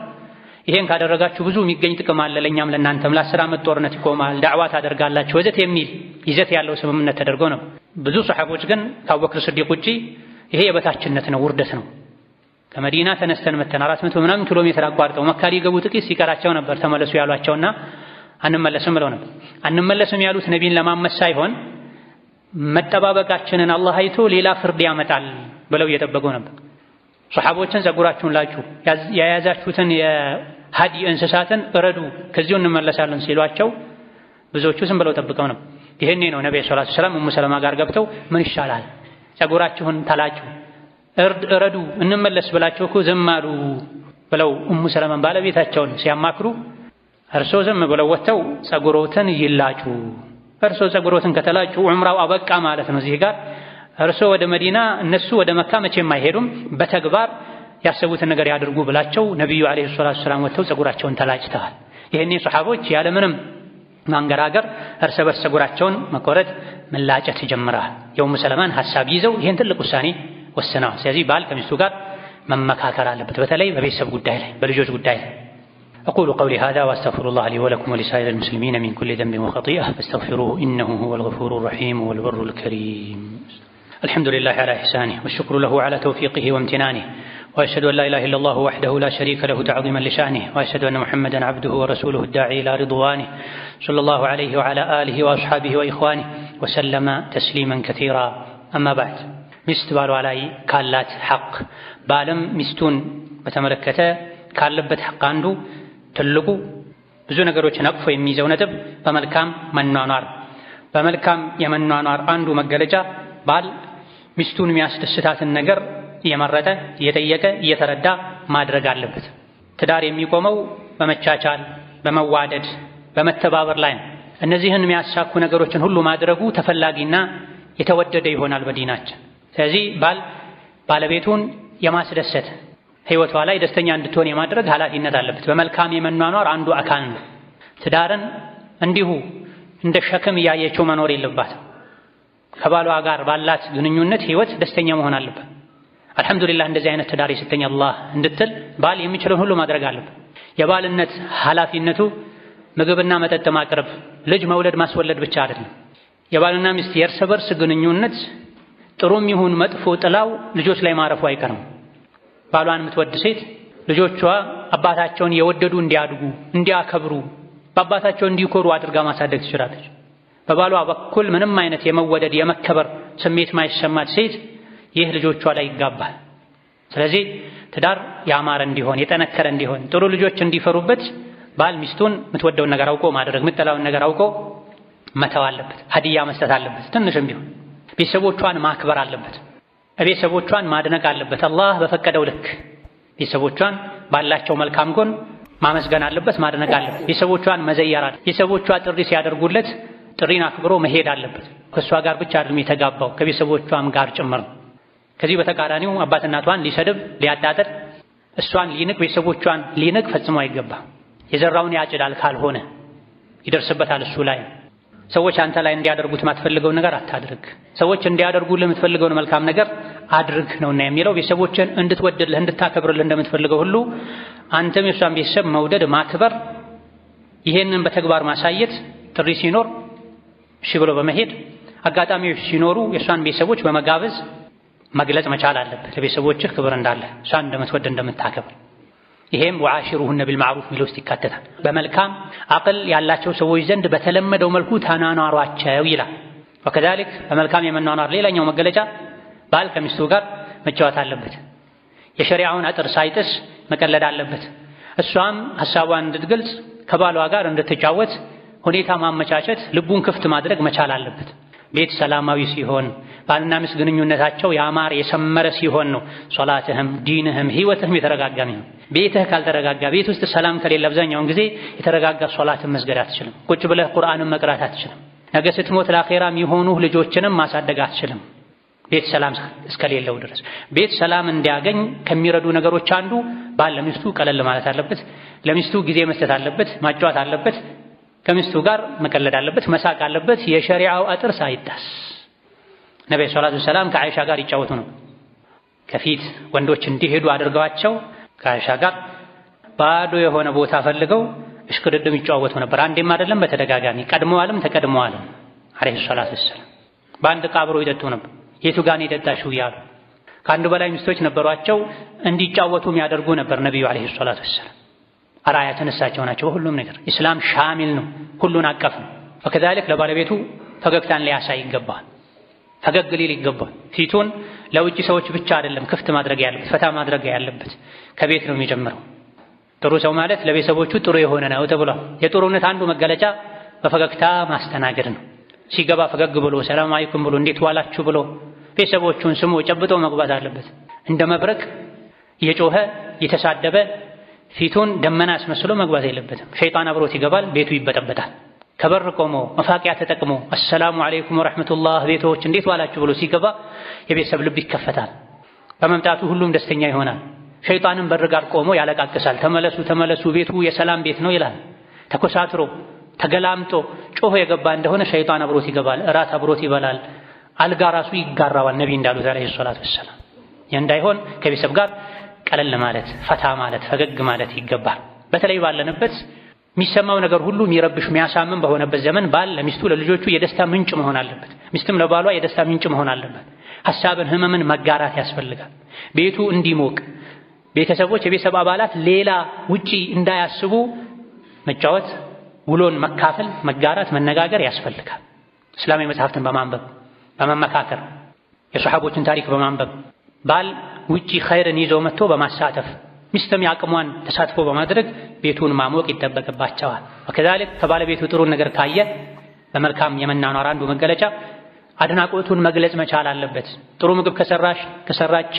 ይሄን ካደረጋችሁ ብዙ የሚገኝ ጥቅም አለ፣ ለኛም ለእናንተም፣ ለ10 ዓመት ጦርነት ይቆማል፣ ዳዕዋ ታደርጋላችሁ ወዘት የሚል ይዘት ያለው ስምምነት ተደርጎ ነው። ብዙ ሰሓቦች ግን ከአቡበክር ስዲቅ ውጪ ይሄ የበታችነት ነው፣ ውርደት ነው። ከመዲና ተነስተን መተን 400 ምናምን ኪሎ ሜትር አቋርጠው መካ ሊገቡ ጥቂት ሲቀራቸው ነበር ተመለሱ ያሏቸውና አንመለስም ብለው ነበር። አንመለስም ያሉት ነቢይን ለማመስ ሳይሆን መጠባበቃችንን አላህ አይቶ ሌላ ፍርድ ያመጣል ብለው እየጠበቁ ነበር። ሰሓቦችን ፀጉራችሁን ላጩ፣ የያዛችሁትን የሀዲ እንስሳትን እረዱ፣ ከዚሁ እንመለሳለን ሲሏቸው ብዙዎቹ ዝም ብለው ጠብቀው ነው። ይሄኔ ነው ነብዩ ሰለላሁ ዐለይሂ ወሰለም ኡሙ ሰለማ ጋር ገብተው ምን ይሻላል ፀጉራችሁን ተላጩ፣ እረዱ፣ እንመለስ ብላችሁ እኮ ዝም አሉ ብለው ኡሙ ሰለማን ባለቤታቸውን ሲያማክሩ እርሶ ዝም ብለው ወጥተው ፀጉሮትን ይላጩ፣ እርሶ ፀጉሮትን ከተላጩ ዑምራው አበቃ ማለት ነው። እዚህ ጋር እርሶ ወደ መዲና እነሱ ወደ መካ መቼም አይሄዱም፣ በተግባር ያሰቡትን ነገር ያድርጉ ብላቸው ነብዩ አለይሂ ሰላቱ ወሰላም ወጥተው ፀጉራቸውን ተላጭተዋል። ይህኔ ሰሓቦች ያለምንም ማንገራገር እርስ በርስ ፀጉራቸውን መቆረጥ መላጨት ጀምረዋል። የኡሙ ሰለማን ሐሳብ ይዘው ይህን ትልቅ ውሳኔ ወስነዋል። ስለዚህ ባል ከሚስቱ ጋር መመካከር አለበት፣ በተለይ በቤተሰብ ጉዳይ ላይ በልጆች ጉዳይ ላይ። أقول قولي هذا وأستغفر الله لي ولكم ولسائر المسلمين من كل ذنب وخطيئة فاستغفروه إنه هو الغفور الرحيم والبر الكريم. الحمد لله على إحسانه والشكر له على توفيقه وامتنانه وأشهد أن لا إله إلا الله وحده لا شريك له تعظيما لشأنه وأشهد أن محمدا عبده ورسوله الداعي إلى رضوانه صلى الله عليه وعلى آله وأصحابه وإخوانه وسلم تسليما كثيرا. أما بعد ሚስት ባሏ ላይ ካላት ሐቅ ባለም ሚስቱን በተመለከተ ካለበት ሐቅ አንዱ ትልቁ ብዙ ነገሮችን አቅፎ የሚይዘው ነጥብ በመልካም መኗኗር። በመልካም የመኗኗር አንዱ መገለጫ ባል ሚስቱን የሚያስደስታትን ነገር እየመረጠ እየጠየቀ እየተረዳ ማድረግ አለበት። ትዳር የሚቆመው በመቻቻል በመዋደድ በመተባበር ላይ ነው። እነዚህን የሚያሳኩ ነገሮችን ሁሉ ማድረጉ ተፈላጊና የተወደደ ይሆናል በዲናችን። ስለዚህ ባል ባለቤቱን የማስደሰት ህይወቷ ላይ ደስተኛ እንድትሆን የማድረግ ኃላፊነት አለበት። በመልካም የመኗኗር አንዱ አካል ነው። ትዳርን እንዲሁ እንደ ሸክም እያየችው መኖር የለባትም። ከባሏ ጋር ባላት ግንኙነት ህይወት ደስተኛ መሆን አለበት። አልሐምዱሊላህ እንደዚህ አይነት ትዳር የሰጠኝ አላህ እንድትል ባል የሚችለውን ሁሉ ማድረግ አለበት። የባልነት ኃላፊነቱ ምግብና መጠጥ ማቅረብ፣ ልጅ መውለድ ማስወለድ ብቻ አይደለም። የባልና ሚስት የእርስ በርስ ግንኙነት ጥሩም ይሁን መጥፎ ጥላው ልጆች ላይ ማረፉ አይቀርም። ባሏን የምትወድ ሴት ልጆቿ አባታቸውን የወደዱ እንዲያድጉ እንዲያከብሩ በአባታቸው እንዲኮሩ አድርጋ ማሳደግ ትችላለች። በባሏ በኩል ምንም አይነት የመወደድ የመከበር ስሜት ማይሰማት ሴት ይህ ልጆቿ ላይ ይጋባል። ስለዚህ ትዳር ያማረ እንዲሆን የጠነከረ እንዲሆን ጥሩ ልጆች እንዲፈሩበት ባል ሚስቱን የምትወደውን ነገር አውቆ ማድረግ የምትጠላውን ነገር አውቆ መተው አለበት። ሀዲያ መስጠት አለበት። ትንሽም ቢሆን ቤተሰቦቿን ማክበር አለበት። ቤተሰቦቿን ማድነቅ አለበት። አላህ በፈቀደው ልክ ቤተሰቦቿን ባላቸው መልካም ጎን ማመስገን አለበት፣ ማድነቅ አለበት። ቤተሰቦቿን መዘየር አለበት። ቤተሰቦቿ ጥሪ ሲያደርጉለት ጥሪን አክብሮ መሄድ አለበት። ከእሷ ጋር ብቻ አይደለም የተጋባው ከቤተሰቦቿም ጋር ጭምር። ከዚህ በተቃራኒው አባት እናቷን ሊሰድብ ሊያጣጥል እሷን ሊንቅ ቤተሰቦቿን ሊንቅ ፈጽሞ አይገባም። የዘራውን ያጭዳል ካልሆነ ይደርስበታል እሱ ላይ። ሰዎች አንተ ላይ እንዲያደርጉት የማትፈልገውን ነገር አታድርግ፣ ሰዎች እንዲያደርጉልህ የምትፈልገውን መልካም ነገር አድርግ ነውና የሚለው። ቤተሰቦችን እንድትወድልህ እንድታከብርልህ እንደምትፈልገው ሁሉ አንተም የሷን ቤተሰብ መውደድ ማክበር፣ ይሄንን በተግባር ማሳየት፣ ጥሪ ሲኖር እሺ ብሎ በመሄድ አጋጣሚዎች ሲኖሩ የሷን ቤተሰቦች በመጋበዝ መግለጽ መቻል አለበት። ለቤተሰቦችህ ክብር እንዳለ እሷን እንደምትወድ እንደምታከብር። ይሄም ወዓሽሩሁነ ቢልማዕሩፍ ሚለው ውስጥ ይካተታል። በመልካም አቅል ያላቸው ሰዎች ዘንድ በተለመደው መልኩ ተናኗሯቸው ይላል። ወከዛሊክ በመልካም የመኗኗር ሌላኛው መገለጫ ባል ከሚስቱ ጋር መጫወት አለበት። የሸሪዓውን አጥር ሳይጥስ መቀለድ አለበት። እሷም ሐሳቧን እንድትገልጽ ከባሏ ጋር እንድትጫወት ሁኔታ ማመቻቸት፣ ልቡን ክፍት ማድረግ መቻል አለበት። ቤት ሰላማዊ ሲሆን ባልና ሚስት ግንኙነታቸው ያማረ የሰመረ ሲሆን ነው ሶላትህም ዲንህም ህይወትህም የተረጋጋ ነው። ቤትህ ካልተረጋጋ፣ ቤት ውስጥ ሰላም ከሌለ አብዛኛውን ጊዜ የተረጋጋ ሶላትን መስገድ አትችልም። ቁጭ ብለህ ቁርአንን መቅራት አትችልም። ነገ ስትሞት ለአኼራም የሆኑ ልጆችንም ማሳደግ አትችልም ቤት ሰላም እስከሌለው ድረስ። ቤት ሰላም እንዲያገኝ ከሚረዱ ነገሮች አንዱ ባል ለሚስቱ ቀለል ማለት አለበት፣ ለሚስቱ ጊዜ መስጠት አለበት፣ ማጫወት አለበት፣ ከሚስቱ ጋር መቀለድ አለበት፣ መሳቅ አለበት። የሸሪዓው አጥር ሳይጣስ ነብዩ ሰለላሁ ዐለይሂ ወሰለም ከአይሻ ጋር ይጫወቱ ነው። ከፊት ወንዶች እንዲሄዱ አድርገዋቸው ከአይሻ ጋር ባዶ የሆነ ቦታ ፈልገው እሽቅድድም ይጫወቱ ነበር። አንዴም አይደለም በተደጋጋሚ ቀድመዋልም ተቀድመዋልም አለይሂ ሰላቱ ወሰለም። በአንድ ዕቃ አብረው ይጠጡ ነበር። የቱ ጋር ነው የጠጣሽው እያሉ ከአንድ በላይ ሚስቶች ነበሯቸው። እንዲጫወቱ የሚያደርጉ ነበር ነብዩ አለይሂ ሰላቱ ወሰለም። አራያ ተነሳቸው ናቸው። ሁሉም ነገር ኢስላም ሻሚል ነው፣ ሁሉን አቀፍ ነው። ወከዛሊክ ለባለቤቱ ፈገግታን ሊያሳይ ይገባል፣ ፈገግ ሊል ይገባል። ፊቱን ለውጭ ሰዎች ብቻ አይደለም ክፍት ማድረግ ያለበት፣ ፈታ ማድረግ ያለበት ከቤት ነው የሚጀምረው። ጥሩ ሰው ማለት ለቤተሰቦቹ ጥሩ የሆነ ነው ተብሏል። የጥሩነት አንዱ መገለጫ በፈገግታ ማስተናገድ ነው። ሲገባ ፈገግ ብሎ ሰላም አለይኩም ብሎ እንዴት ዋላችሁ ብሎ ቤተሰቦቹን ስሞ ጨብጦ መግባት አለበት። እንደ መብረቅ እየጮኸ እየተሳደበ ፊቱን ደመና አስመስሎ መግባት የለበትም። ሸይጣን አብሮት ይገባል፣ ቤቱ ይበጠበጣል። ከበር ቆሞ መፋቂያ ተጠቅሞ አሰላሙ አለይኩም ወራህመቱላህ ቤቶች እንዴት ዋላችሁ ብሎ ሲገባ የቤተሰብ ልብ ይከፈታል። በመምጣቱ ሁሉም ደስተኛ ይሆናል። ሸይጣንም በር ጋር ቆሞ ያለቃቅሳል። ተመለሱ ተመለሱ ቤቱ የሰላም ቤት ነው ይላል። ተኮሳትሮ ተገላምጦ ጮሆ የገባ እንደሆነ ሸይጣን አብሮት ይገባል፣ እራት አብሮት ይበላል፣ አልጋ ራሱ ይጋራዋል። ነብይ እንዳሉት አለይሂ ሰላቱ ወሰላም እንዳይሆን ከቤተሰብ ጋር ቀለል ማለት ፈታ ማለት ፈገግ ማለት ይገባል። በተለይ ባለንበት የሚሰማው ነገር ሁሉ የሚረብሽ የሚያሳምን በሆነበት ዘመን ባል ለሚስቱ ለልጆቹ የደስታ ምንጭ መሆን አለበት። ሚስትም ለባሏ የደስታ ምንጭ መሆን አለበት። ሐሳብን ህመምን መጋራት ያስፈልጋል። ቤቱ እንዲሞቅ ቤተሰቦች የቤተሰብ አባላት ሌላ ውጪ እንዳያስቡ መጫወት፣ ውሎን መካፈል፣ መጋራት፣ መነጋገር ያስፈልጋል። እስላማዊ መጽሐፍትን በማንበብ በመመካከር የሱሐቦችን ታሪክ በማንበብ ባል ውጪ ኸይርን ይዞ መጥቶ በማሳተፍ ሚስትም ያቅሟን ተሳትፎ በማድረግ ቤቱን ማሞቅ ይጠበቅባቸዋል። ወከዛሊክ ከባለቤቱ ጥሩ ነገር ካየ በመልካም የመናኗር አንዱ መገለጫ አድናቆቱን መግለጽ መቻል አለበት። ጥሩ ምግብ ከሰራች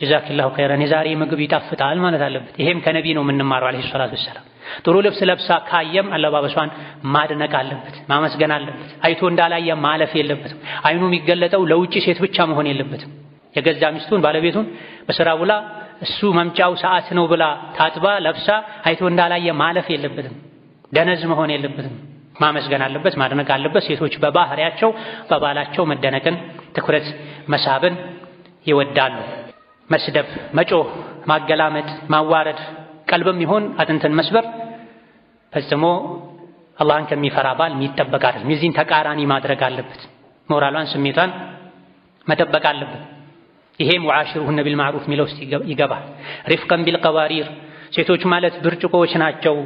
ጀዛኪላሁ ኸይረን የዛሬ ምግብ ይጣፍጣል ማለት አለበት። ይሄም ከነቢ ነው የምንማረው አለይሂ ሰላቱ ወሰላም። ጥሩ ልብስ ለብሳ ካየም አለባበሷን ማድነቅ አለበት፣ ማመስገን አለበት። አይቶ እንዳላየ ማለፍ የለበትም። አይኑ የሚገለጠው ለውጪ ሴት ብቻ መሆን የለበትም። የገዛ ሚስቱን ባለቤቱን በስራ ውላ እሱ መምጫው ሰዓት ነው ብላ ታጥባ ለብሳ አይቶ እንዳላየ ማለፍ የለበትም። ደነዝ መሆን የለበትም። ማመስገን አለበት፣ ማድነቅ አለበት። ሴቶች በባህሪያቸው በባላቸው መደነቅን፣ ትኩረት መሳብን ይወዳሉ። መስደብ፣ መጮህ፣ ማገላመጥ፣ ማዋረድ ቀልብም ይሁን አጥንትን መስበር ፈጽሞ አላህን ከሚፈራ ባል የሚጠበቅ አይደለም። የዚህን ተቃራኒ ማድረግ አለበት። ሞራሏን ስሜቷን መጠበቅ አለበት። ይሄም ወዓሽሩሁነ ቢልማዕሩፍ ሚለው ውስጥ ይገባል። ሪፍቀን ቢልቀዋሪር ሴቶች ማለት ብርጭቆዎች ናቸው፣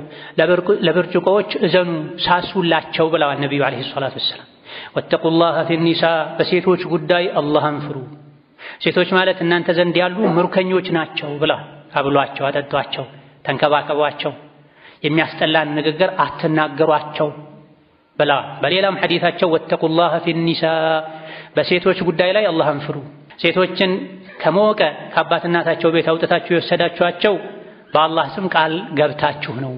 ለብርጭቆዎች እዘኑ ሳሱላቸው ብለዋል ነቢዩ ዓለይሂ ሰላቱ ወሰላም። ወተቁላህ ፊኒሳ በሴቶች ጉዳይ አላህን ፍሩ። ሴቶች ማለት እናንተ ዘንድ ያሉ ምርኮኞች ናቸው ብለዋል። አብሏቸው፣ አጠጧቸው፣ ተንከባከቧቸው፣ የሚያስጠላን ንግግር አትናገሯቸው ብለዋል። በሌላም ሐዲታቸው ወተቁላህ ፊኒሳ በሴቶች ጉዳይ ላይ አላህን ፍሩ። ሴቶችን ከሞቀ ከአባት እናታቸው ቤት አውጥታችሁ የወሰዳችኋቸው በአላህ ስም ቃል ገብታችሁ ነው።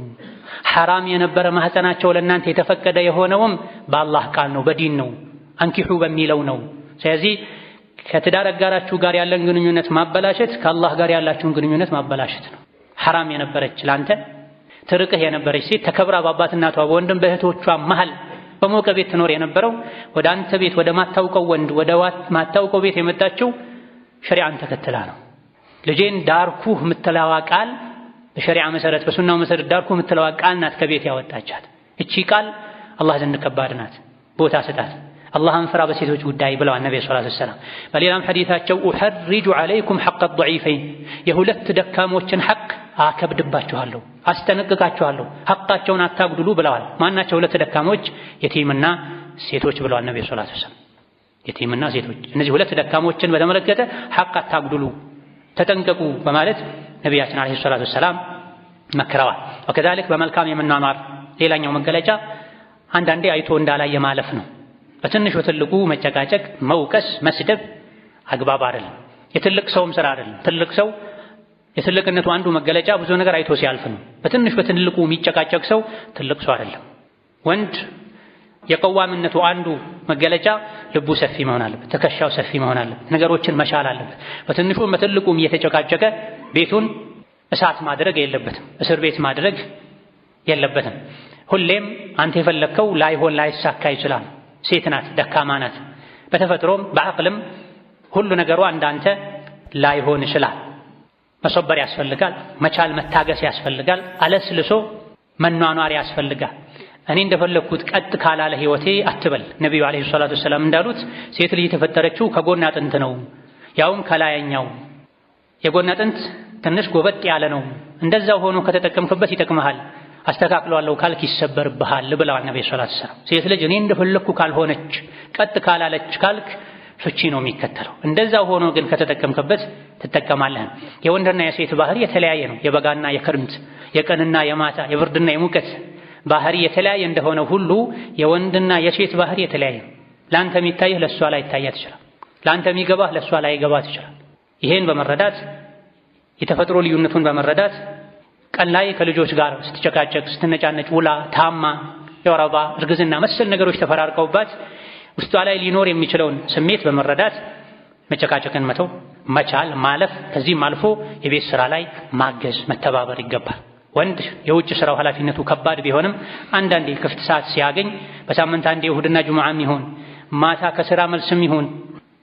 ሐራም የነበረ ማህፀናቸው ለእናንተ የተፈቀደ የሆነውም በአላህ ቃል ነው፣ በዲን ነው፣ አንኪሑ በሚለው ነው። ስለዚህ ከትዳር አጋራችሁ ጋር ያለን ግንኙነት ማበላሸት ከአላህ ጋር ያላችሁን ግንኙነት ማበላሸት ነው። ሐራም የነበረች ለአንተ ትርቅህ የነበረች ሴት ተከብራ በአባት እናቷ በወንድም በእህቶቿ መሃል በሞቀ ቤት ትኖር የነበረው ወደ አንተ ቤት ወደ ማታውቀው ወንድ ወደ ማታውቀው ቤት የመጣችው ሸሪዓን ተከትላ ነው። ልጄን ዳርኩህ የምትለዋ ቃል በሸሪዓ መሰረት በሱናው መሰረት ዳርኩህ የምትለዋ ቃል ናት ከቤት ያወጣቻት። እቺ ቃል አላህ ዘንድ ከባድ ናት፣ ቦታ ስጣት። አላህን ፍራ በሴቶች ጉዳይ ብለዋል ነብዩ ሰለላሁ ዐለይሂ ወሰለም። በሌላም ሐዲታቸው ኡሐሪጁ ዐለይኩም ሐቀ ضعيفين የሁለት ደካሞችን ሐቅ አከብድባችኋለሁ፣ አስጠነቅቃችኋለሁ፣ ሐቃቸውን አታጉድሉ ብለዋል። ማናቸው ሁለት ደካሞች? የቲምና ሴቶች ብለዋል ነብዩ ሰለላሁ ዐለይሂ ወሰለም። የቲምና ሴቶች፣ እነዚህ ሁለት ደካሞችን በተመለከተ ሐቅ አታጉድሉ፣ ተጠንቀቁ በማለት ነቢያችን ዐለይሂ ሰላቱ ወሰላም መክረዋል። ወከዛሊክ በመልካም የመኗኗር ሌላኛው መገለጫ አንዳንዴ አይቶ እንዳላየ ማለፍ ነው። በትንሹ ትልቁ መጨቃጨቅ፣ መውቀስ፣ መስደብ አግባብ አይደለም። የትልቅ ሰውም ስራ አይደለም። ትልቅ ሰው የትልቅነቱ አንዱ መገለጫ ብዙ ነገር አይቶ ሲያልፍ ነው። በትንሹ በትልቁ የሚጨቃጨቅ ሰው ትልቅ ሰው አይደለም። ወንድ የቀዋምነቱ አንዱ መገለጫ ልቡ ሰፊ መሆን አለበት፣ ትከሻው ሰፊ መሆን አለበት፣ ነገሮችን መቻል አለበት። በትንሹም በትልቁም እየተጨቃጨቀ ቤቱን እሳት ማድረግ የለበትም፣ እስር ቤት ማድረግ የለበትም። ሁሌም አንተ የፈለግከው ላይሆን ላይሳካ ይችላል። ሴት ናት፣ ደካማ ናት። በተፈጥሮም በአቅልም ሁሉ ነገሯ እንዳንተ ላይሆን ይችላል። መሶበር ያስፈልጋል፣ መቻል መታገስ ያስፈልጋል፣ አለስልሶ መኗኗር ያስፈልጋል። እኔ እንደፈለግኩት ቀጥ ካላለ ህይወቴ አትበል። ነቢዩ ዓለይሂ ሰላቱ ወሰላም እንዳሉት ሴት ልጅ የተፈጠረችው ከጎን አጥንት ነው፣ ያውም ከላይኛው። የጎን አጥንት ትንሽ ጎበጥ ያለ ነው። እንደዛው ሆኖ ከተጠቀምክበት ይጠቅምሃል፣ አስተካክለዋለሁ ካልክ ይሰበርብሃል ብለዋል ነብዩ ሰለላሁ ዐለይሂ ወሰለም። ሴት ልጅ እኔ እንደፈለግኩ ካልሆነች ቀጥ ካላለች ካልክ ፍቺ ነው የሚከተለው። እንደዛው ሆኖ ግን ከተጠቀምክበት ትጠቀማለህ። የወንድና የሴት ባህሪ የተለያየ ነው። የበጋና የክርምት፣ የቀንና የማታ፣ የብርድና የሙቀት ባህሪ የተለያየ እንደሆነ ሁሉ የወንድና የሴት ባህሪ የተለያየ ነው። ለአንተ የሚታይህ ለእሷ ላይ ይታያት ይችላል። ለአንተ የሚገባህ ለእሷ ላይ ይገባት ይችላል። ይሄን በመረዳት የተፈጥሮ ልዩነቱን በመረዳት ቀን ላይ ከልጆች ጋር ስትጨቃጨቅ፣ ስትነጫነጭ ውላ ታማ የወር አበባ፣ እርግዝና መሰል ነገሮች ተፈራርቀውባት ውስጧ ላይ ሊኖር የሚችለውን ስሜት በመረዳት መጨቃጨቅን መተው መቻል፣ ማለፍ፣ ከዚህም አልፎ የቤት ስራ ላይ ማገዝ፣ መተባበር ይገባል። ወንድ የውጭ ስራው ኃላፊነቱ ከባድ ቢሆንም አንዳንዴ ክፍት ሰዓት ሲያገኝ በሳምንት አንዴ እሁድና ጁሙዓም ይሁን ማታ ከስራ መልስም ይሁን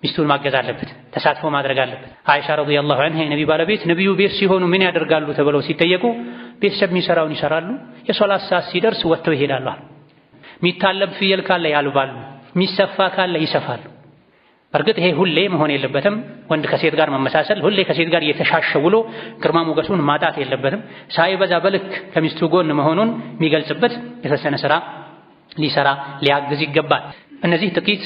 ሚስቱን ማገዝ አለበት፣ ተሳትፎ ማድረግ አለበት። አይሻ ረዲየላሁ ዐንሃ የነቢ ባለቤት ነብዩ ቤት ሲሆኑ ምን ያደርጋሉ ተብለው ሲጠየቁ ቤተሰብ የሚሰራውን ይሰራሉ፣ የሶላት ሰዓት ሲደርስ ወጥተው ይሄዳሉ። የሚታለብ ፍየል ካለ ያልባሉ፣ የሚሰፋ ካለ ይሰፋሉ። በእርግጥ ይሄ ሁሌ መሆን የለበትም። ወንድ ከሴት ጋር መመሳሰል፣ ሁሌ ከሴት ጋር እየተሻሸ ውሎ ግርማ ሞገሱን ማጣት የለበትም። ሳይበዛ በልክ ከሚስቱ ጎን መሆኑን የሚገልጽበት የተወሰነ ስራ ሊሰራ ሊያግዝ ይገባል። እነዚህ ጥቂት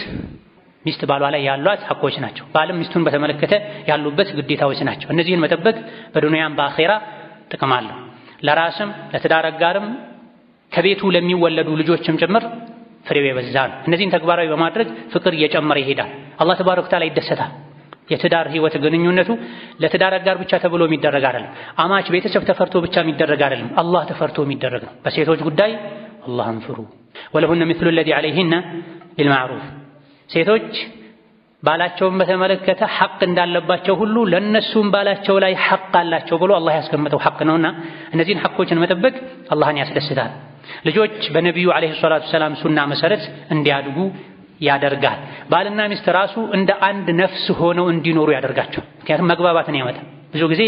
ሚስት ባሏ ላይ ያሏት ሐቆች ናቸው። ባልም ሚስቱን በተመለከተ ያሉበት ግዴታዎች ናቸው። እነዚህን መጠበቅ በዱንያም በአኼራ ጥቅም አለው። ለራስም ለትዳር አጋርም ከቤቱ ለሚወለዱ ልጆችም ጭምር ፍሬው የበዛ ነው። እነዚህን ተግባራዊ በማድረግ ፍቅር እየጨመረ ይሄዳል። አላህ ተባረከ ወተዓላ ይደሰታል። የትዳር ህይወት ግንኙነቱ ለትዳር አጋር ብቻ ተብሎ የሚደረግ አይደለም። አማች ቤተሰብ ተፈርቶ ብቻ የሚደረግ አይደለም። አላህ ተፈርቶ የሚደረግ ነው። በሴቶች ጉዳይ አላህን ፍሩ። ወለሁነ ሚስሉ الذي عليهن بالمعروف ሴቶች ባላቸውን በተመለከተ ሐቅ እንዳለባቸው ሁሉ ለነሱም ባላቸው ላይ ሐቅ አላቸው ብሎ አላህ ያስቀመጠው ሐቅ ነውና እነዚህን ሐቆችን መጠበቅ አላህን ያስደስታል። ልጆች በነብዩ አለይሂ ሰላቱ ሰላም ሱና መሰረት እንዲያድጉ ያደርጋል። ባልና ሚስት ራሱ እንደ አንድ ነፍስ ሆነው እንዲኖሩ ያደርጋቸው። ምክንያቱም መግባባትን ያመጣል። ብዙ ጊዜ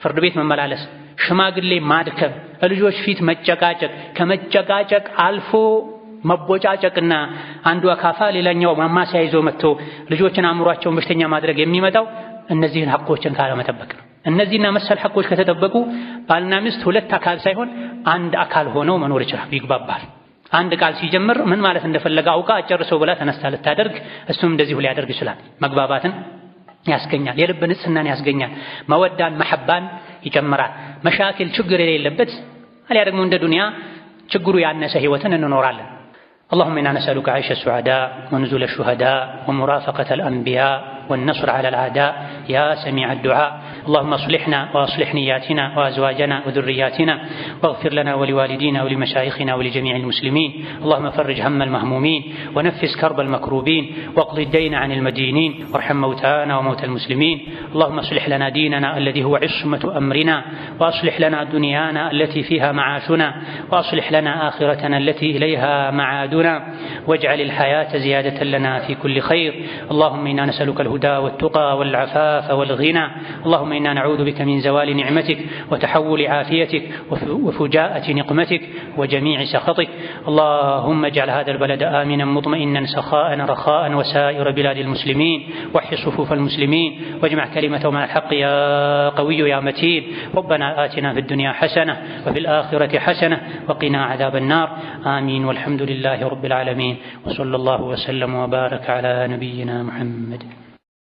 ፍርድ ቤት መመላለስ፣ ሽማግሌ ማድከም፣ ልጆች ፊት መጨቃጨቅ፣ ከመጨቃጨቅ አልፎ መቦጫጨቅና አንዱ አካፋ ሌላኛው ማማሲያ ይዞ መጥቶ ልጆችን አእምሯቸውን በሽተኛ ማድረግ የሚመጣው እነዚህን ሐቆችን ካለመጠበቅ ነው። እነዚህና መሰል ሐቆች ከተጠበቁ ባልና ሚስት ሁለት አካል ሳይሆን አንድ አካል ሆነው መኖር ይችላል፣ ይግባባል። አንድ ቃል ሲጀምር ምን ማለት እንደፈለገ አውቃ አጨርሰው ብላ ተነስታ ልታደርግ እሱም እንደዚሁ ሊያደርግ ይችላል። መግባባትን ያስገኛል፣ የልብ ንጽህናን ያስገኛል፣ መወዳን መሐባን ይጨምራል። መሻኪል ችግር የሌለበት አሊያ ደግሞ እንደ ዱንያ ችግሩ ያነሰ ህይወትን እንኖራለን። اللهم إنا نسألك عيش السعداء ونزول الشهداء ومرافقة الأنبياء والنصر على الأعداء يا سميع الدعاء. اللهم اصلحنا وأصلح نياتنا وأزواجنا وذرياتنا واغفر لنا ولوالدينا ولمشايخنا ولجميع المسلمين. اللهم فرج هم المهمومين ونفس كرب المكروبين واقض الدين عن المدينين وارحم موتانا وموتى المسلمين. اللهم اصلح لنا ديننا الذي هو عصمة أمرنا وأصلح لنا دنيانا التي فيها معاشنا وأصلح لنا آخرتنا التي إليها معادنا واجعل الحياة زيادة لنا في كل خير. اللهم إنا نسألك الهدى والتقى والعفاف والغنى. اللهم إنا نعوذ بك من زوال نعمتك وتحول عافيتك وفجاءة نقمتك وجميع سخطك. اللهم اجعل هذا البلد آمنا مطمئنا سخاء رخاء وسائر بلاد المسلمين. وحي صفوف المسلمين واجمع كلمتهم على الحق يا قوي يا متين. ربنا آتنا في الدنيا حسنة وفي الآخرة حسنة وقنا عذاب النار. آمين والحمد لله رب العالمين. وصلى الله وسلم وبارك على نبينا محمد.